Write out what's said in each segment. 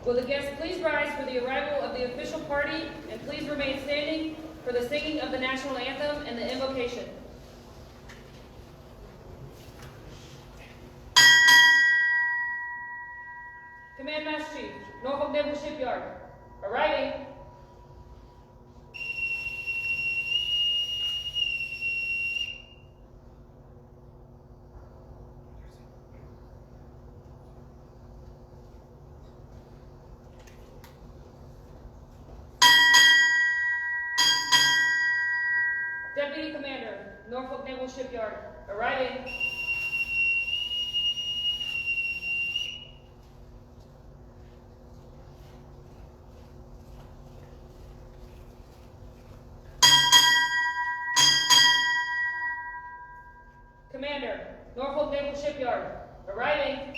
Will the guests please rise for the arrival of the official party, and please remain standing for the singing of the national anthem and the invocation. Command Master Chief, Norfolk Naval Shipyard, arriving. Deputy Commander, Norfolk Naval Shipyard, arriving. Commander, Norfolk Naval Shipyard, arriving.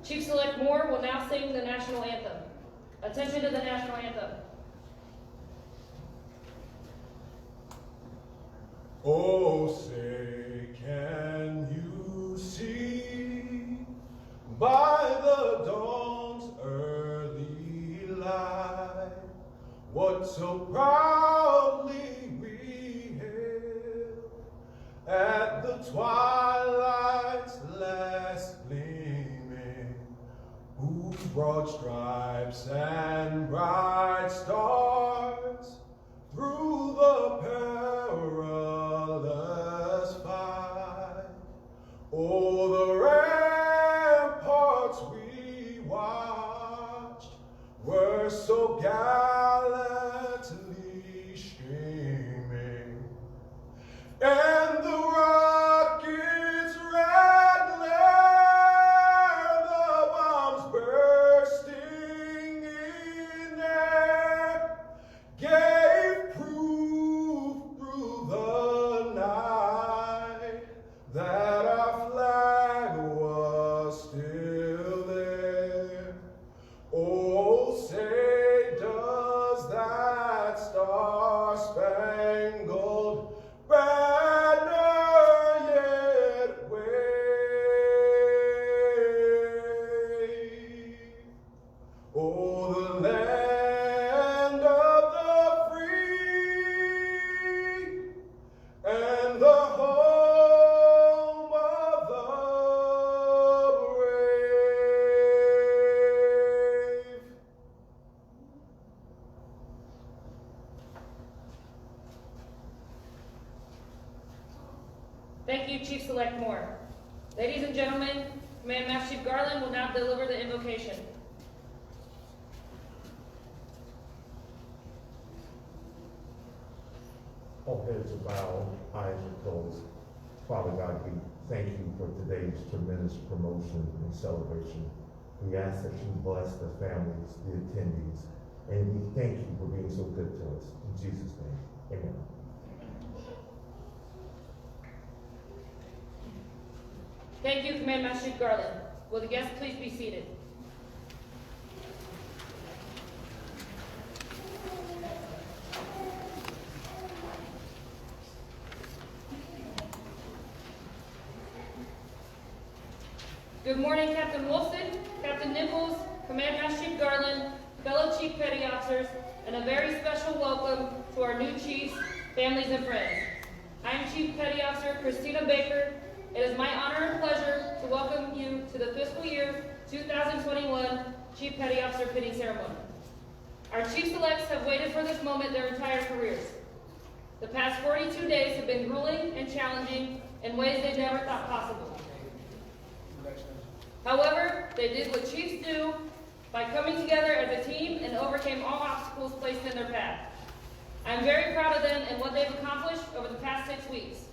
Chief Select Moore will now sing the national anthem. Attention to the national anthem. Oh, say, can you see by the dawn's early light what so proudly we hailed at the twilight's last gleaming, whose broad stripes and bright stars through the perilous fight, oh, the ramparts we watched were so gallantly streaming, and the rockets' red glare, the bombs bursting in air, gave proof through the night that our flag was still there. Oh, say, does that star-spangled banner yet wave? Oh, the land of the free and the home of the brave. Thank you, Chief Select Moore. Ladies and gentlemen, Command Master Chief Garland will now deliver the invocation. All heads are bowed, eyes are closed. Father God, we thank you for today's tremendous promotion and celebration. We ask that you bless the families, the attendees, and we thank you for being so good to us. In Jesus' name, amen. Thank you, Command Master Chief Garland. Will the guests please be seated? Good morning, Captain Wolfson, Captain Nichols, Command Master Chief Garland, fellow Chief Petty Officers, and a very special welcome to our new chiefs, families, and friends. I am Chief Petty Officer Christina Baker. It is my honor and pleasure to welcome you to the fiscal year 2021 Chief Petty Officer Pinning Ceremony. Our Chief Selects have waited for this moment their entire careers. The past 42 days have been grueling and challenging in ways they never thought possible. However, they did what chiefs do by coming together as a team and overcame all obstacles placed in their path. I am very proud of them and what they've accomplished over the past 6 weeks.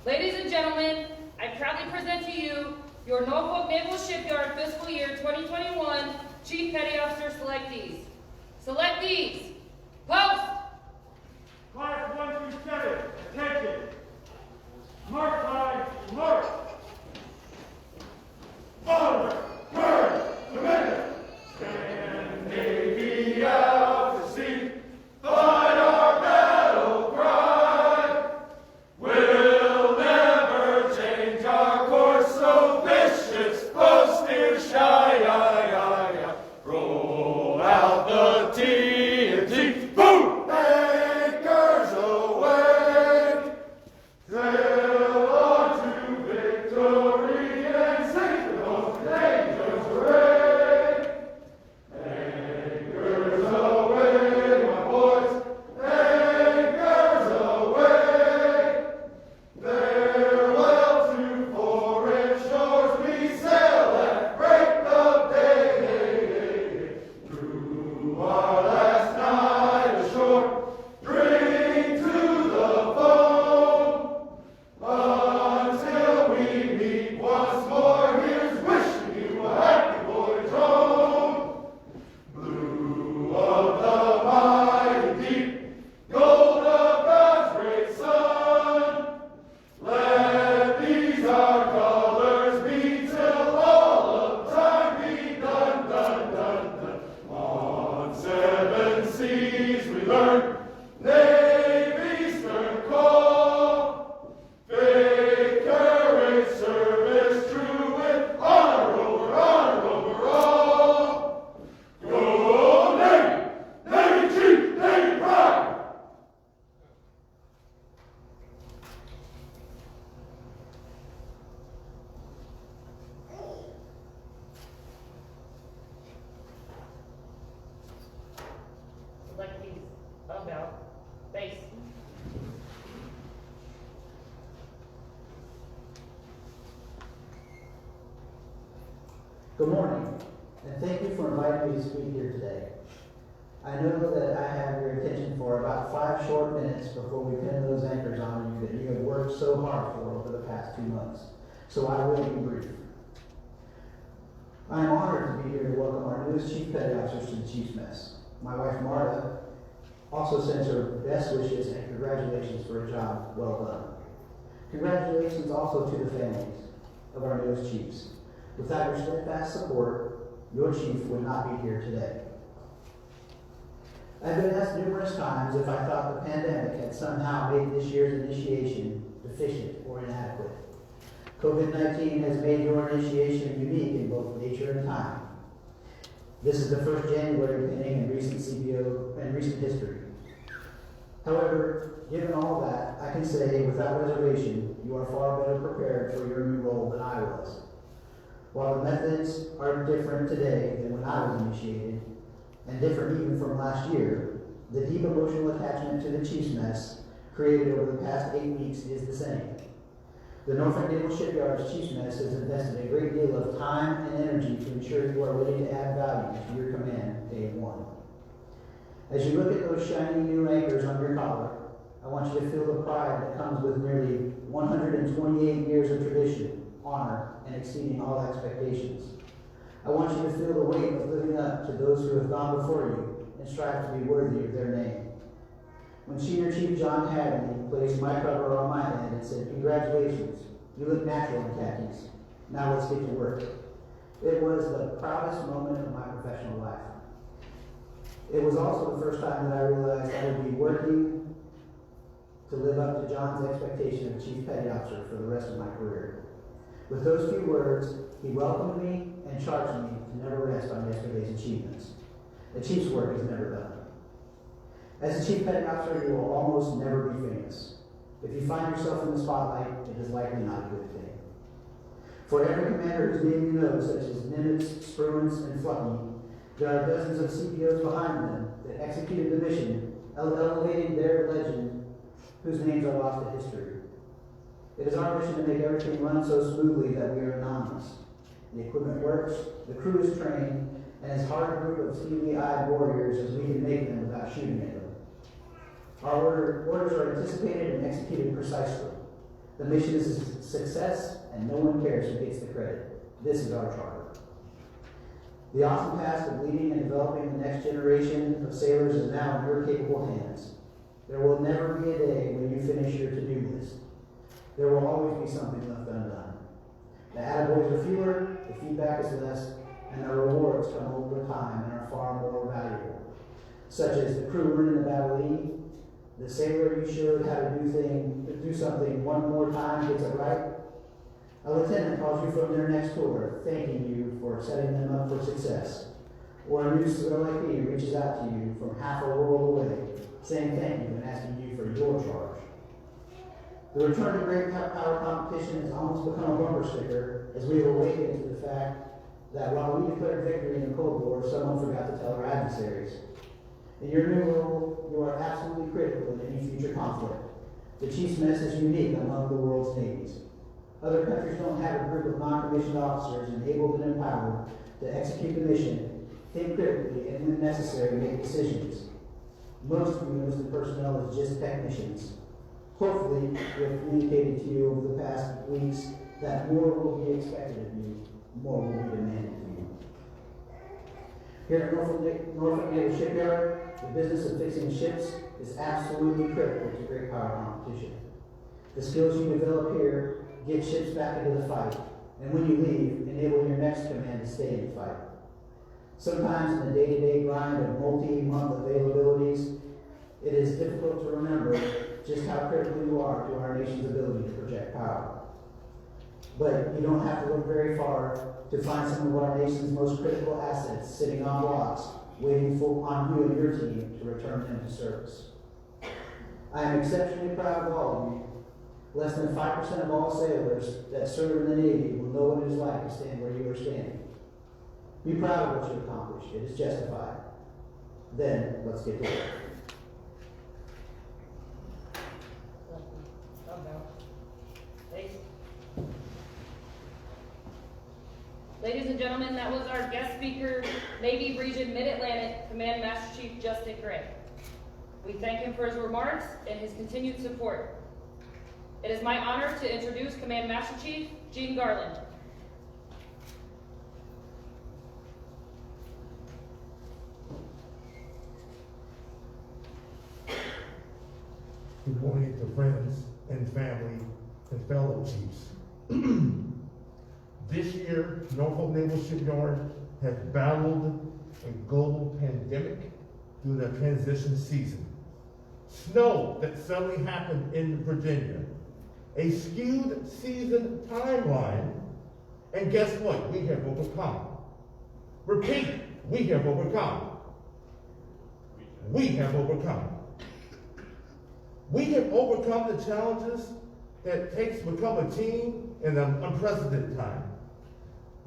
Ladies and gentlemen, I proudly present to you your Norfolk Naval Shipyard Fiscal Year 2021 Chief Petty Officer Selectees. Selectees, post! Class 1 through 7, attention. Mark by mark. Onward, march, commander. Stand, Navy. Good morning, and thank you for inviting me to speak here today. I know that I have your attention for about 5 short minutes before we pin those anchors on you that you have worked so hard for over the past 2 months, so I will be brief. I am honored to be here to welcome our newest Chief Petty Officers to the Chief's Mess. My wife Marta also sends her best wishes and congratulations for a job well done. Congratulations also to the families of our newest Chiefs. Without your steadfast support, your Chief would not be here today. I've been asked numerous times if I thought the pandemic had somehow made this year's initiation deficient or inadequate. COVID-19 has made your initiation unique in both nature and time. This is the first January pinning in recent CBO and recent history. However, given all that, I can say without reservation, you are far better prepared for your new role than I was. While the methods are different today than when I was initiated, and different even from last year, the deep emotional attachment to the Chief's Mess created over the past 8 weeks is the same. The Norfolk Naval Shipyard's Chief's Mess has invested a great deal of time and energy to ensure you are ready to add value to your command day one. As you look at those shiny new anchors on your collar, I want you to feel the pride that comes with nearly 128 years of tradition, honor, and exceeding all expectations. I want you to feel the weight of living up to those who have gone before you and strive to be worthy of their name. When Senior Chief John Hadley placed my cover on my head and said, "Congratulations, you look natural in khakis. Now let's get to work," it was the proudest moment of my professional life. It was also the first time that I realized I would be working to live up to John's expectation of Chief Petty Officer for the rest of my career. With those few words, he welcomed me and charged me to never rest on yesterday's achievements. The Chief's work is never done. As a Chief Petty Officer, you will almost never be famous. If you find yourself in the spotlight, it is likely not a good thing. For every commander whose name you know, such as Nimitz, Spruance, and Fluffy, there are dozens of CPOs behind them that executed the mission, elevating their legend, whose names are lost to history. It is our mission to make everything run so smoothly that we are anonymous. The equipment works, the crew is trained, and as hard a group of steely-eyed warriors as we can make them without shooting at them. Our orders are anticipated and executed precisely. The mission is a success, and no one cares who gets the credit. This is our charter. The awesome task of leading and developing the next generation of sailors is now in your capable hands. There will never be a day when you finish your to-do list. There will always be something left undone. The attaboys are fewer, the feedback is less, and the rewards come over time and are far more valuable, such as the crew learning the battle, the sailor you showed how to do something one more time gets it right. A lieutenant calls you from their next tour, thanking you for setting them up for success. Or a new sailor like me reaches out to you from half a world away, saying thank you and asking you for your charge. The return to great power competition has almost become a bumper sticker as we have awakened to the fact that while we declared victory in the Cold War, someone forgot to tell our adversaries. In your new role, you are absolutely critical in any future conflict. The Chief's Mess is unique among the world's navies. Other countries don't have a group of non-commissioned officers enabled and empowered to execute the mission, think critically, and when necessary, make decisions. Most of you enlisted personnel is just technicians. Hopefully, we have communicated to you over the past weeks that more will be expected of you, more will be demanded of you. Here at Norfolk Naval Shipyard, the business of fixing ships is absolutely critical to great power competition. The skills you develop here get ships back into the fight, and when you leave, enable your next command to stay in the fight. Sometimes in the day-to-day grind of multi-month availabilities, it is difficult to remember just how critical you are to our nation's ability to project power. But you don't have to look very far to find some of our nation's most critical assets sitting on blocks, waiting on you and your team to return them to service. I am exceptionally proud of all of you. Less than 5% of all sailors that serve in the Navy will know what it is like to stand where you are standing. Be proud of what you accomplished. It is justified. Then, let's get to work. Ladies and gentlemen, that was our guest speaker, Navy Region Mid-Atlantic Command Master Chief Justin Gray. We thank him for his remarks and his continued support. It is my honor to introduce Command Master Chief Gene Garland. Good morning to friends and family and fellow chiefs. This year, Norfolk Naval Shipyard has battled a global pandemic through the transition season. Snow that suddenly happened in Virginia, a skewed season timeline, and guess what? We have overcome. Repeat, we have overcome. We have overcome. We have overcome the challenges that it takes to become a team in an unprecedented time.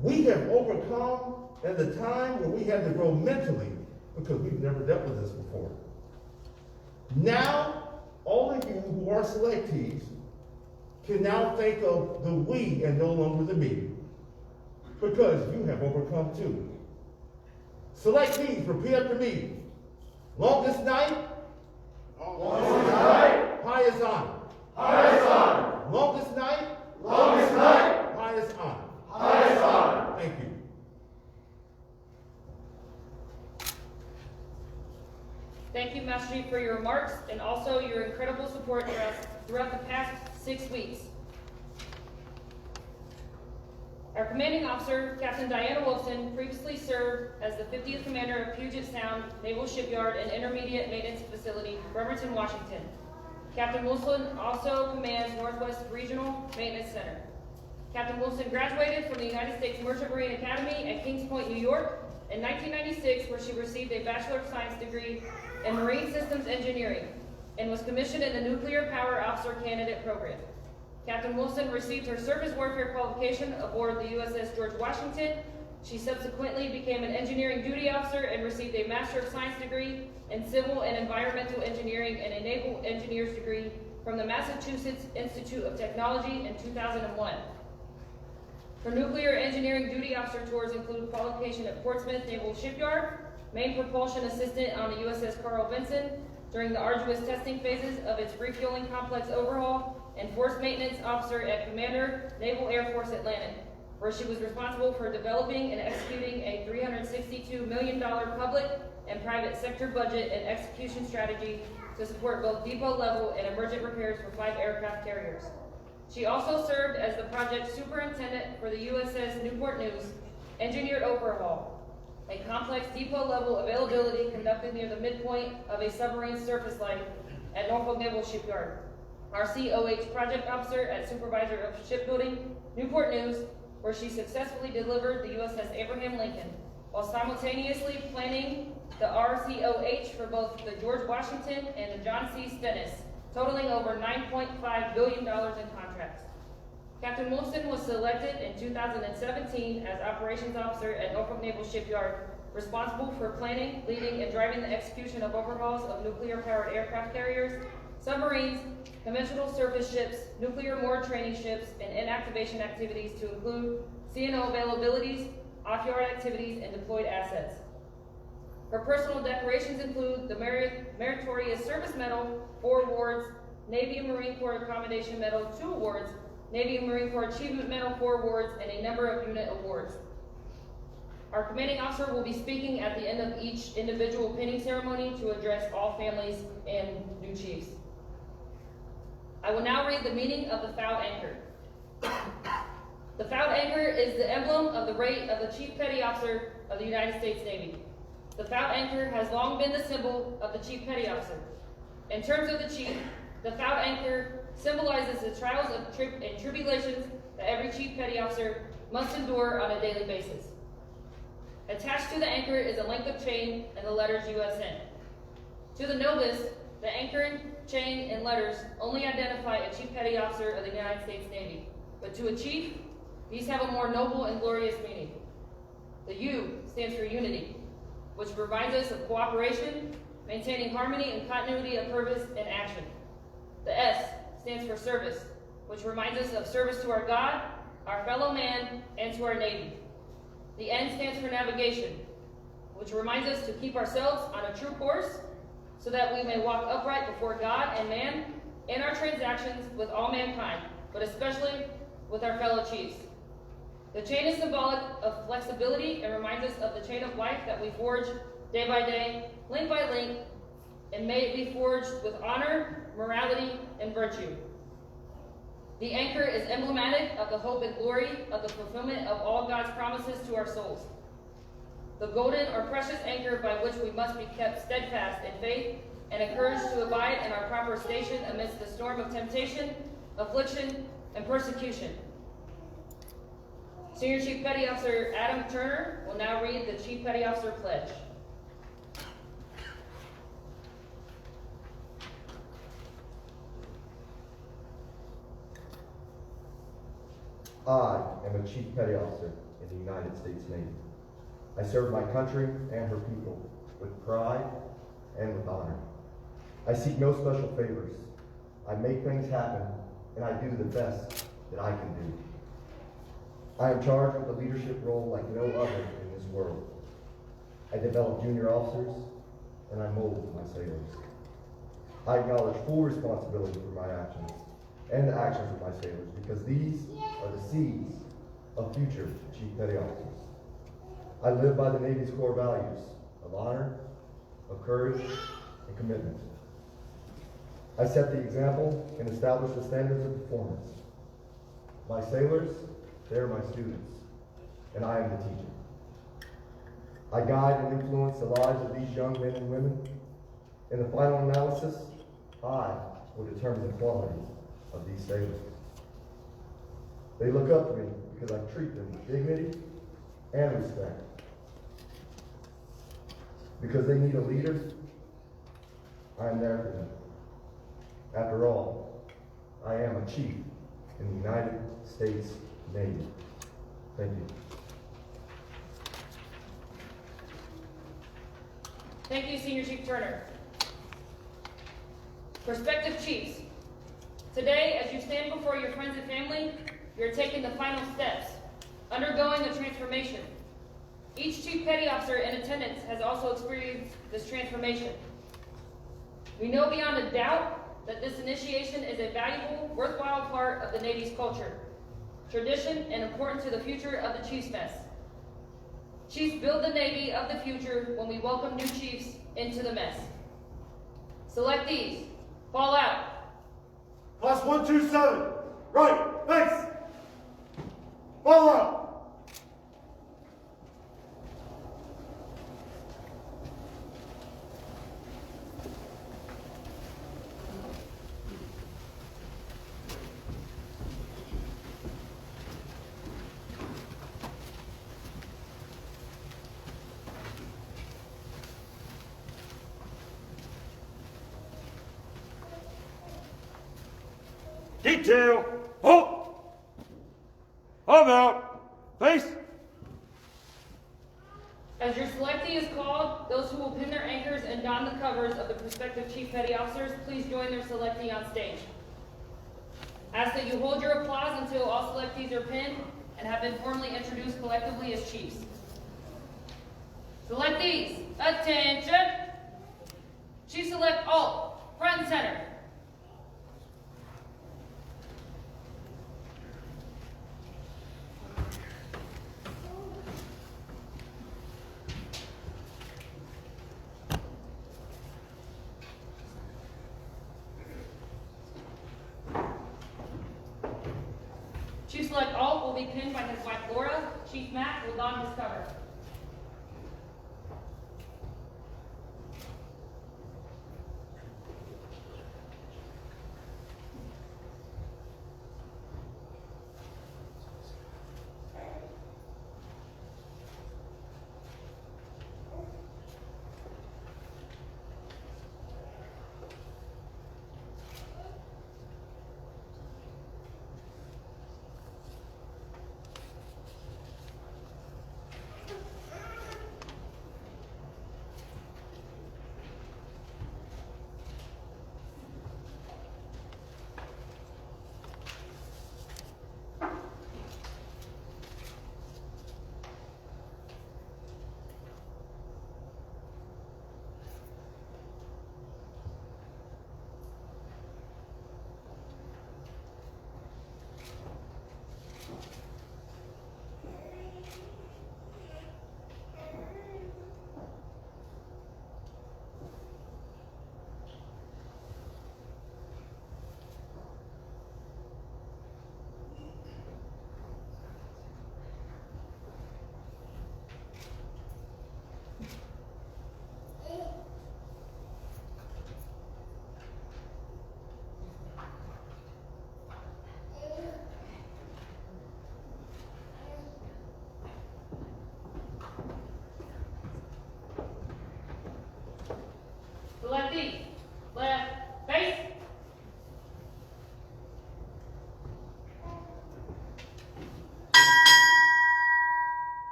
We have overcome at the time where we had to grow mentally because we've never dealt with this before. Now, all of you who are selectees can now think of the we and no longer the me, because you have overcome too. Selectees, repeat after me. Longest night? Longest night. Highest honor. Highest honor. Longest night? Longest night. Highest honor. Highest honor. Thank you. Thank you, Master Chief, for your remarks and also your incredible support throughout the past 6 weeks. Our commanding officer, Captain Diana Wolfson, previously served as the 50th Commander of Puget Sound Naval Shipyard and Intermediate Maintenance Facility, Bremerton, Washington. Captain Wolfson also commands Northwest Regional Maintenance Center. Captain Wolfson graduated from the United States Merchant Marine Academy at Kings Point, New York in 1996, where she received a Bachelor of Science degree in Marine Systems Engineering and was commissioned in the Nuclear Power Officer Candidate Program. Captain Wilson received her surface warfare qualification aboard the USS George Washington. She subsequently became an engineering duty officer and received a Master of Science degree in Civil and Environmental Engineering and a Naval Engineer's degree from the Massachusetts Institute of Technology in 2001. Her nuclear engineering duty officer tours include qualification at Portsmouth Naval Shipyard, main propulsion assistant on the USS Carl Vinson during the arduous testing phases of its refueling complex overhaul, and force maintenance officer at Commander, Naval Air Force Atlantic, where she was responsible for developing and executing a $362 million public and private sector budget and execution strategy to support both depot level and emergent repairs for 5 aircraft carriers. She also served as the project superintendent for the USS Newport News Engineered Overhaul, a complex depot level availability conducted near the midpoint of a submarine surface life at Norfolk Naval Shipyard. Our COH project officer at Supervisor of Shipbuilding, Newport News, where she successfully delivered the USS Abraham Lincoln, while simultaneously planning the RCOH for both the George Washington and the John C. Stennis, totaling over $9.5 billion in contracts. Captain Wilson was selected in 2017 as Operations Officer at Norfolk Naval Shipyard, responsible for planning, leading, and driving the execution of overhauls of nuclear-powered aircraft carriers, submarines, conventional surface ships, nuclear moored training ships, and inactivation activities to include CNO availabilities, off-yard activities, and deployed assets. Her personal decorations include the Meritorious Service Medal, 4 awards, Navy and Marine Corps Accommodation Medal, 2 awards, Navy and Marine Corps Achievement Medal, 4 awards, and a number of unit awards. Our commanding officer will be speaking at the end of each individual pinning ceremony to address all families and new chiefs. I will now read the meaning of the Fouled Anchor. The Fouled Anchor is the emblem of the rank of the Chief Petty Officer of the United States Navy. The Fouled Anchor has long been the symbol of the Chief Petty Officer. In terms of the Chief, the Fouled Anchor symbolizes the trials and tribulations that every Chief Petty Officer must endure on a daily basis. Attached to the anchor is a length of chain and the letters USN. To the novice, the anchor, chain, and letters only identify a Chief Petty Officer of the United States Navy, but to a chief, these have a more noble and glorious meaning. The U stands for unity, which reminds us of cooperation, maintaining harmony and continuity of purpose and action. The S stands for service, which reminds us of service to our God, our fellow man, and to our Navy. The N stands for navigation, which reminds us to keep ourselves on a true course so that we may walk upright before God and man in our transactions with all mankind, but especially with our fellow chiefs. The chain is symbolic of flexibility and reminds us of the chain of life that we forge day by day, link by link, and may it be forged with honor, morality, and virtue. The anchor is emblematic of the hope and glory of the fulfillment of all God's promises to our souls. The golden or precious anchor by which we must be kept steadfast in faith and encouraged to abide in our proper station amidst the storm of temptation, affliction, and persecution. Senior Chief Petty Officer Adam Turner will now read the Chief Petty Officer Pledge. I am a Chief Petty Officer in the United States Navy. I serve my country and her people with pride and with honor. I seek no special favors. I make things happen, and I do the best that I can do. I am charged with a leadership role like no other in this world. I develop junior officers, and I mold my sailors. I acknowledge full responsibility for my actions and the actions of my sailors, because these are the seeds of future Chief Petty Officers. I live by the Navy's core values of honor, of courage, and commitment. I set the example and establish the standards of performance. My sailors, they're my students, and I am the teacher. I guide and influence the lives of these young men and women. In the final analysis, I will determine the quality of these sailors. They look up to me because I treat them with dignity and respect. Because they need a leader, I am there for them. After all, I am a chief in the United States Navy. Thank you. Thank you, Senior Chief Turner. Prospective Chiefs, today, as you stand before your friends and family, you're taking the final steps, undergoing a transformation. Each Chief Petty Officer in attendance has also experienced this transformation. We know beyond a doubt that this initiation is a valuable, worthwhile part of the Navy's culture, tradition, and important to the future of the Chiefs Mess. Chiefs build the Navy of the future when we welcome new chiefs into the mess. Selectees, fall out. Class 127, right, thanks. Fall out. Detail, halt! Arm out, face! As your selectee is called, those who will pin their anchors and don the covers of the prospective Chief Petty Officers, please join their selectee on stage. Ask that you hold your applause until all selectees are pinned and have been formally introduced collectively as chiefs. Selectees, attention! Chief Select Alt, front and center. Chief Select Alt will be pinned by his wife Laura. Chief Matt will don his cover.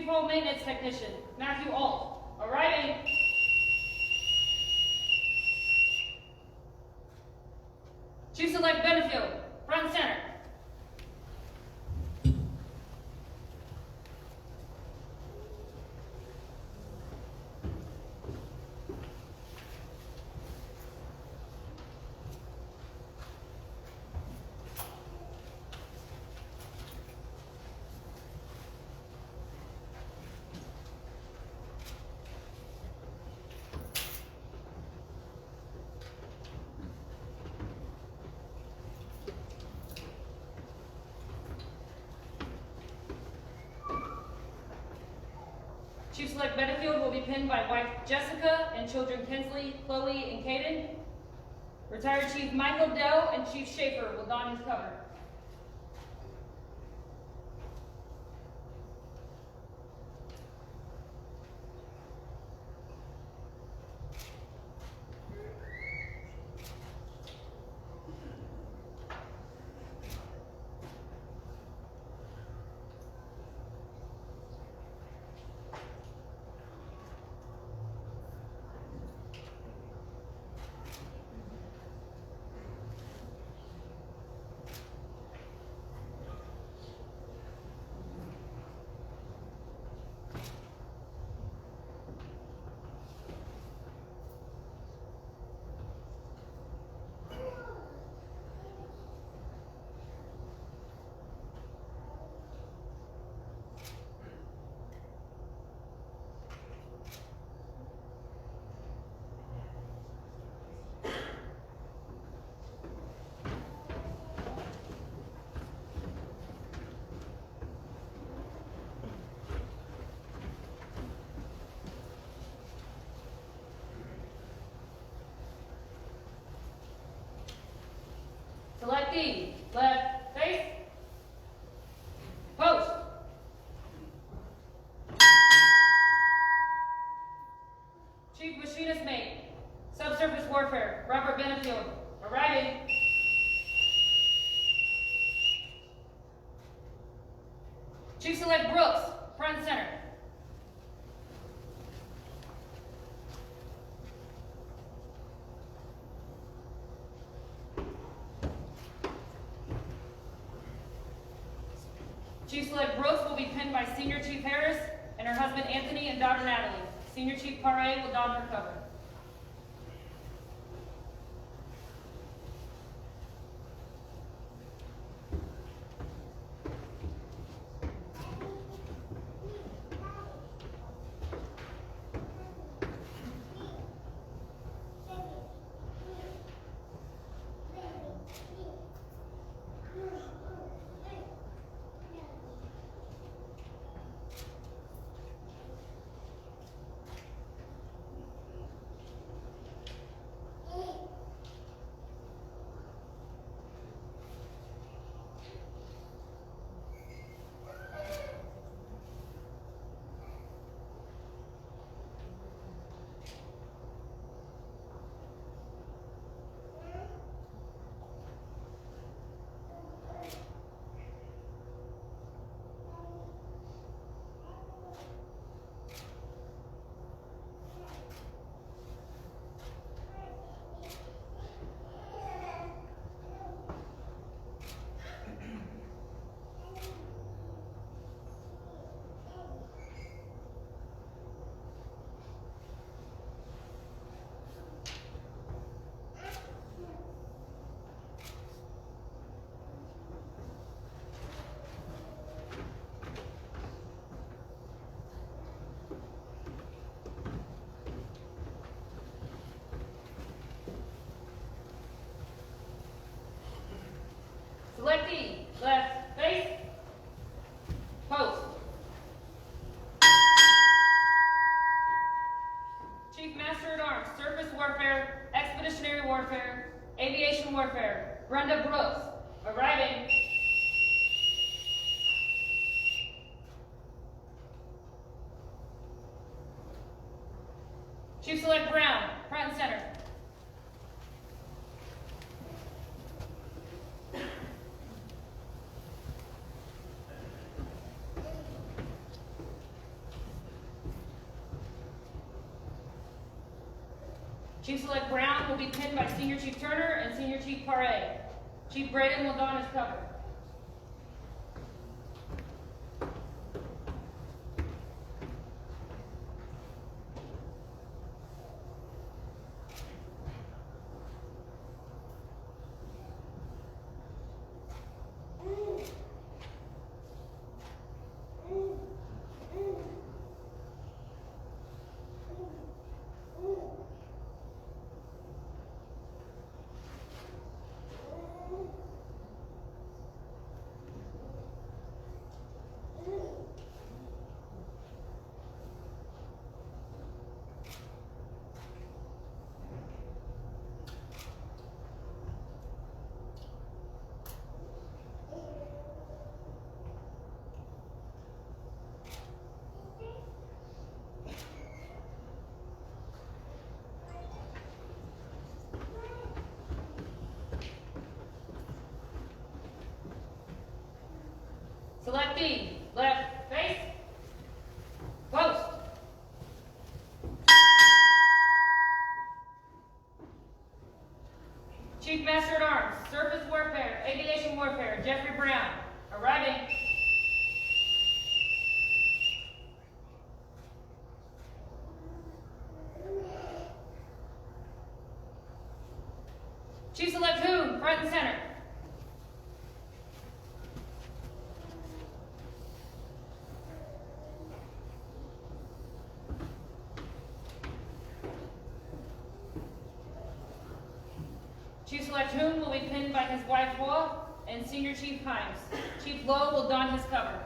Chief Home Maintenance Technician, Matthew Alt, arriving. Chief-Select Benefield, front and center. Chief-Select Benefield will be pinned by wife Jessica and children Kinsley, Chloe, and Caden. Retired Chief Michael Dell and Chief Schaefer will don his cover. Selectee, left face, post. Chief Machinist Mate, Subsurface Warfare, Robert Benefield, arriving. Chief-Select Brooks, front and center. Chief-Select Brooks will be pinned by Senior Chief Harris and her husband Anthony and daughter Natalie. Senior Chief Paré will don her cover. Selectee, left face, post. Chief Master at Arms, Surface Warfare, Expeditionary Warfare, Aviation Warfare, Brenda Brooks, arriving. Chief-Select Brown, front and center. Chief-Select Brown will be pinned by Senior Chief Turner and Senior Chief Paré. Chief Braden will don his cover. Selectee, left face, post. Chief Master at Arms, Surface Warfare, Aviation Warfare, Jeffrey Brown, arriving. Chief-Select Hoon, front and center. Chief-Select Hoon will be pinned by his wife, Hoa, and Senior Chief Himes. Chief Lowe will don his cover.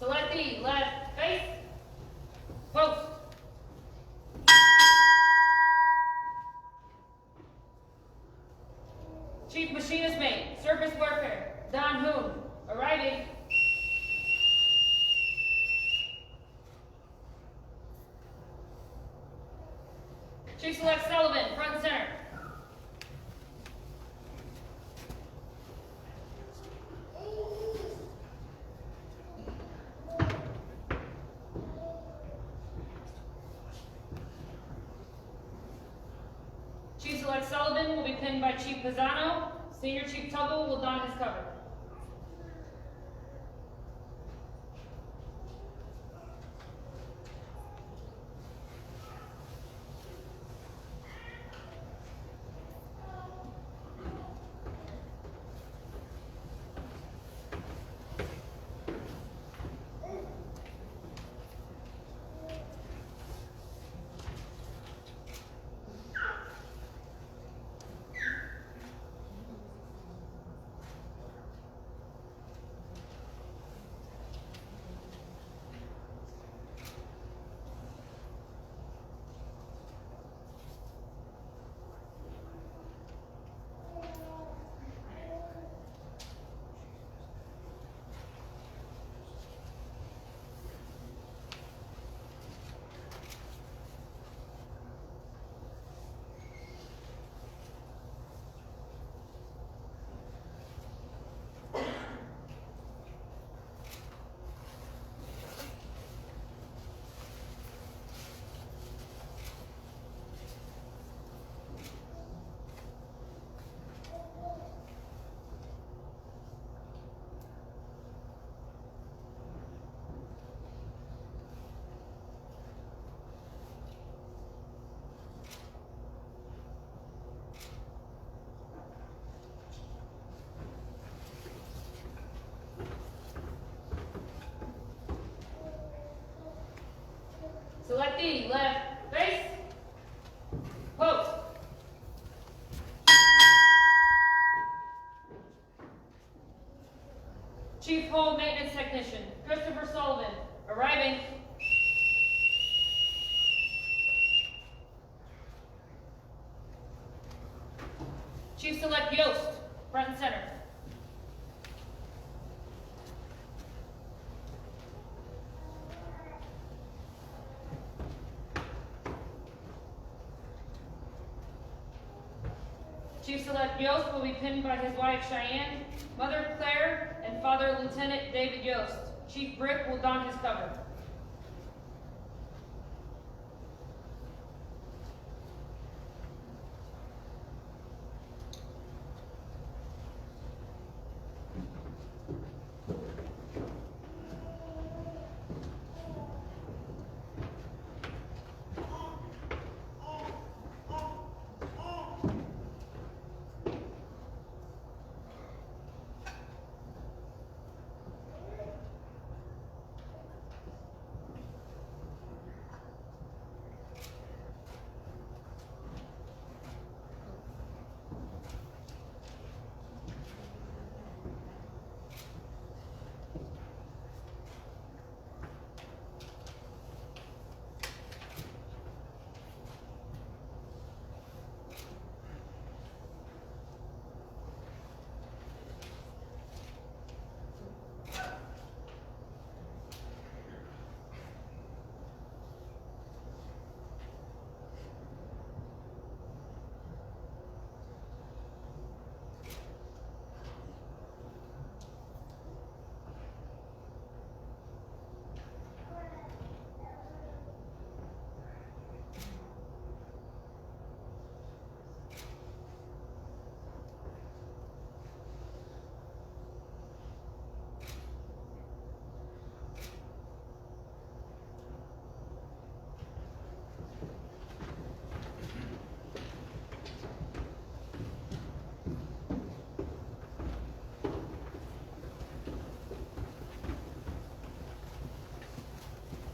Selectee, left face, post. Chief Machinist Mate, Surface Warfare, Don Hoon, arriving. Chief-Select Sullivan, front and center. Chief-Select Sullivan will be pinned by Chief Pisano. Senior Chief Tubble will don his cover. Selectee, left, face, post. Chief Hole Maintenance Technician, Christopher Sullivan, arriving. Chief Select Yost, front and center. Chief Select Yost will be pinned by his wife Cheyenne, Mother Claire, and Father Lieutenant David Yost. Chief Brick will don his cover.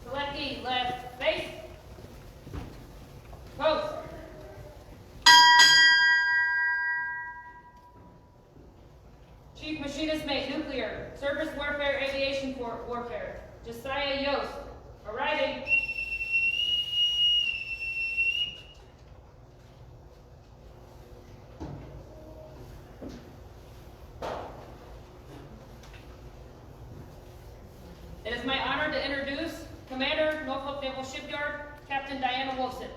Selectee, left, face, post. Chief Machinist Mate, Nuclear, Surface Warfare, Aviation Warfare, Josiah Yost, arriving. It is my honor to introduce Commander, Norfolk Naval Shipyard, Captain Diana Wolfson.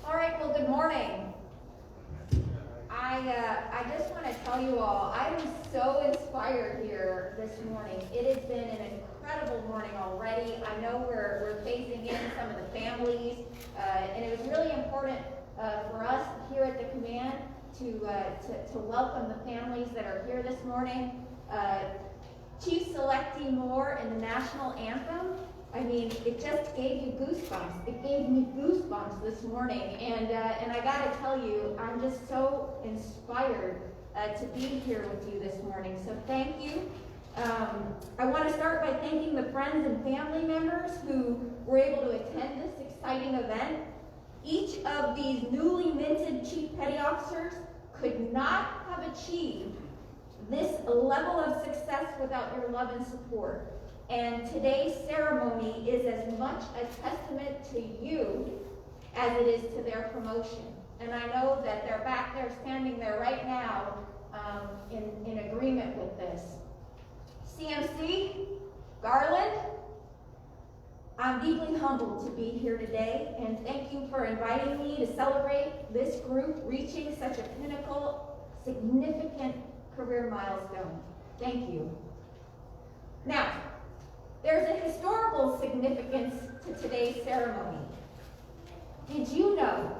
All right, well, good morning. I just want to tell you all, I am so inspired here this morning. It has been an incredible morning already. I know we're phasing in some of the families, and it was really important for us here at the command to welcome the families that are here this morning. Chief Selectee Moore and the national anthem, I mean, it just gave you goosebumps. It gave me goosebumps this morning, and I gotta tell you, I'm just so inspired to be here with you this morning, so thank you. I want to start by thanking the friends and family members who were able to attend this exciting event. Each of these newly minted Chief Petty Officers could not have achieved this level of success without your love and support. And today's ceremony is as much a testament to you as it is to their promotion. And I know that they're back there standing there right now in agreement with this. CMC, Garland, I'm deeply humbled to be here today, and thank you for inviting me to celebrate this group reaching such a pinnacle, significant career milestone. Thank you. Now, there's a historical significance to today's ceremony. Did you know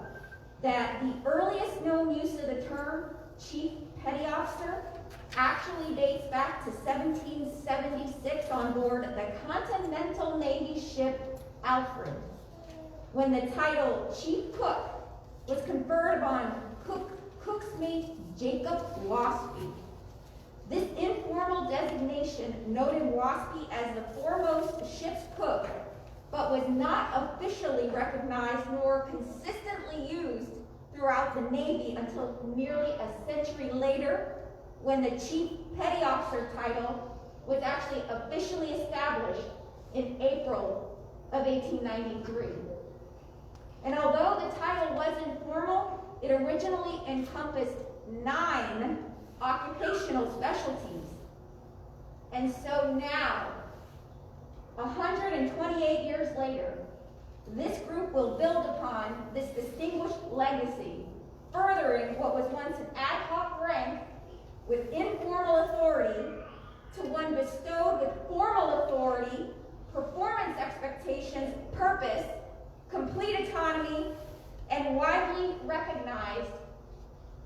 that the earliest known use of the term Chief Petty Officer actually dates back to 1776 on board the Continental Navy ship Alfred? when the title Chief Cook was conferred upon Cook's mate Jacob Waspy. This informal designation noted Waspy as the foremost ship's cook, but was not officially recognized nor consistently used throughout the Navy until nearly a century later, when the Chief Petty Officer title was actually officially established in April of 1893. And although the title was informal, it originally encompassed 9 occupational specialties. And so now, 128 years later, this group will build upon this distinguished legacy, furthering what was once an ad hoc rank with informal authority to one bestowed with formal authority, performance expectations, purpose, complete autonomy, and widely recognized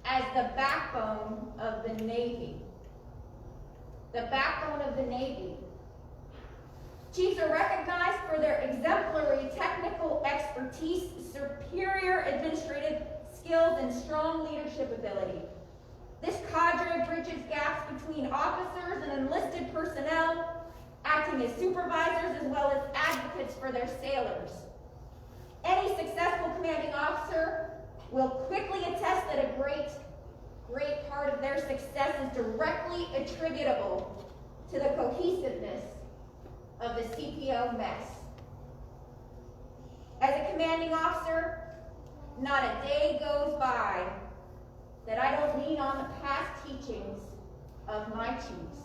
as the backbone of the Navy. The backbone of the Navy. Chiefs are recognized for their exemplary technical expertise, superior administrative skills, and strong leadership ability. This cadre bridges gaps between officers and enlisted personnel, acting as supervisors as well as advocates for their sailors. Any successful commanding officer will quickly attest that a great part of their success is directly attributable to the cohesiveness of the CPO mess. As a commanding officer, not a day goes by that I don't lean on the past teachings of my chiefs.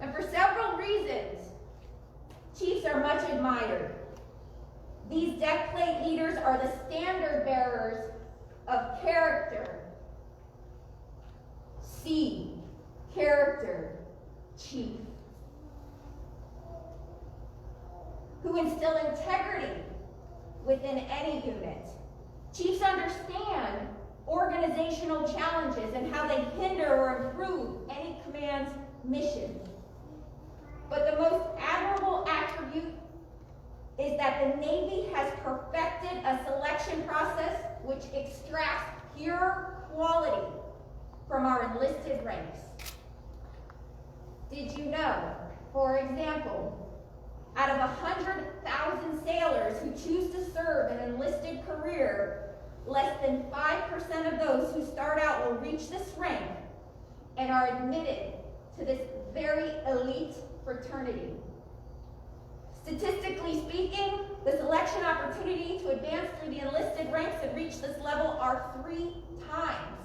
And for several reasons, chiefs are much admired. These deck plate leaders are the standard bearers of character. C, character, chief. Who instill integrity within any unit. Chiefs understand organizational challenges and how they hinder or improve any command's mission. But the most admirable attribute is that the Navy has perfected a selection process which extracts pure quality from our enlisted ranks. Did you know, for example, out of 100,000 sailors who choose to serve an enlisted career, less than 5% of those who start out will reach this rank and are admitted to this very elite fraternity. Statistically speaking, the selection opportunity to advance through the enlisted ranks and reach this level are 3 times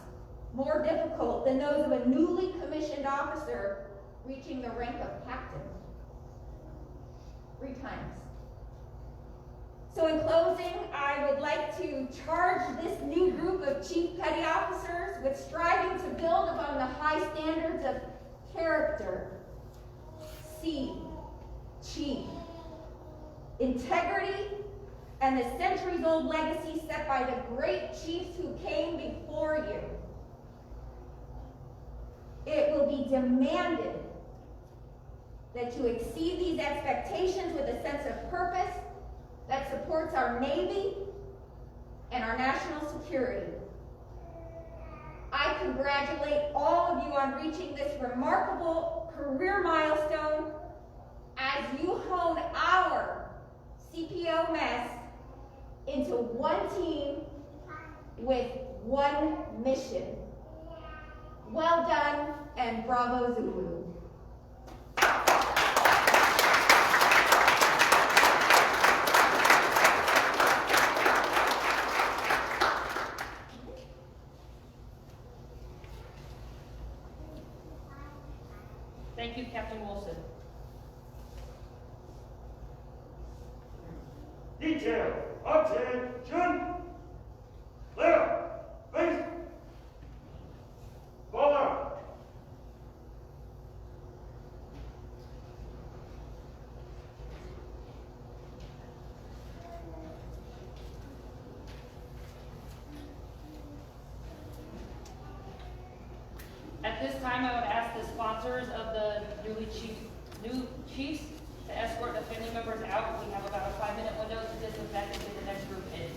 more difficult than those of a newly commissioned officer reaching the rank of captain. 3 times. So in closing, I would like to charge this new group of Chief Petty Officers with striving to build upon the high standards of character, C, chief, integrity, and the centuries-old legacy set by the great chiefs who came before you. It will be demanded that you exceed these expectations with a sense of purpose that supports our Navy and our national security. I congratulate all of you on reaching this remarkable career milestone as you hone our CPO mess into one team with one mission. Well done, and bravo Zulu. Thank you, Captain Wilson. Detail, attention. Clear, face. Fall out. At this time, I would ask the sponsors of the new chiefs To escort the family members out, we have about a 5-minute window to disinfect and get the next group in.